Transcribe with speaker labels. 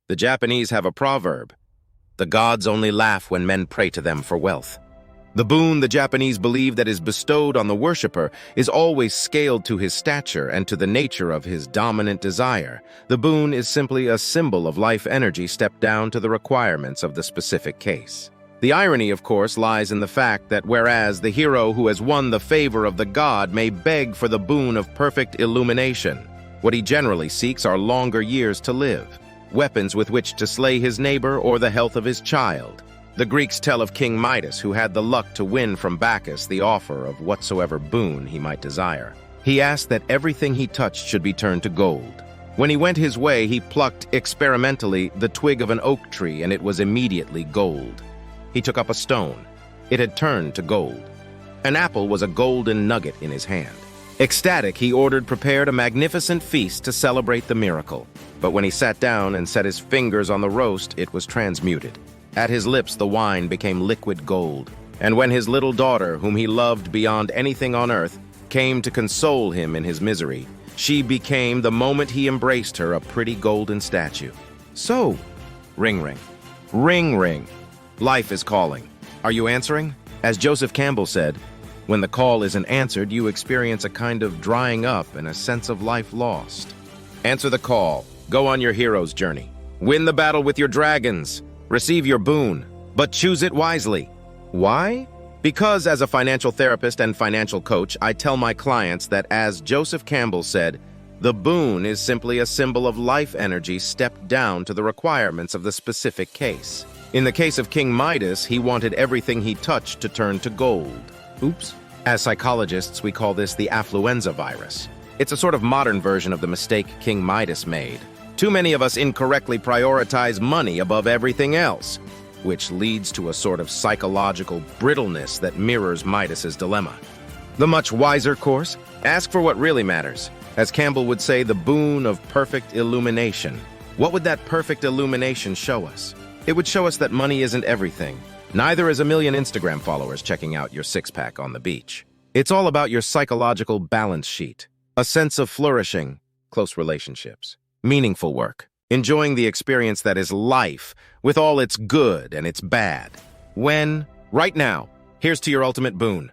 Speaker 1: The Japanese have a proverb: the gods only laugh when men pray to them for wealth. The boon the Japanese believe that is bestowed on the worshipper is always scaled to his stature and to the nature of his dominant desire. The boon is simply a symbol of life energy stepped down to the requirements of the specific case. The irony, of course, lies in the fact that whereas the hero who has won the favor of the god may beg for the boon of perfect illumination, what he generally seeks are longer years to live, weapons with which to slay his neighbor, or the health of his child. The Greeks tell of King Midas, who had the luck to win from Bacchus the offer of whatsoever boon he might desire. He asked that everything he touched should be turned to gold. When he went his way, he plucked experimentally the twig of an oak tree, and it was immediately gold. He took up a stone. It had turned to gold. An apple was a golden nugget in his hand. Ecstatic, he prepared a magnificent feast to celebrate the miracle. But when he sat down and set his fingers on the roast, it was transmuted. At his lips, the wine became liquid gold. And when his little daughter, whom he loved beyond anything on earth, came to console him in his misery, she became, the moment he embraced her, a pretty golden statue. So, ring, ring. Ring, ring. Life is calling. Are you answering? As Joseph Campbell said, when the call isn't answered, you experience a kind of drying up and a sense of life lost. Answer the call. Go on your hero's journey. Win the battle with your dragons. Receive your boon, but choose it wisely. Why? Because as a financial therapist and financial coach, I tell my clients that, as Joseph Campbell said, the boon is simply a symbol of life energy stepped down to the requirements of the specific case. In the case of King Midas, he wanted everything he touched to turn to gold. Oops. As psychologists, we call this the affluenza virus. It's a sort of modern version of the mistake King Midas made. Too many of us incorrectly prioritize money above everything else, which leads to a sort of psychological brittleness that mirrors Midas's dilemma. The much wiser course? Ask for what really matters. As Campbell would say, the boon of perfect illumination. What would that perfect illumination show us? It would show us that money isn't everything. Neither is a million Instagram followers checking out your six-pack on the beach. It's all about your psychological balance sheet, a sense of flourishing, close relationships, meaningful work, enjoying the experience that is life with all its good and its bad. Right now, here's to your ultimate boon.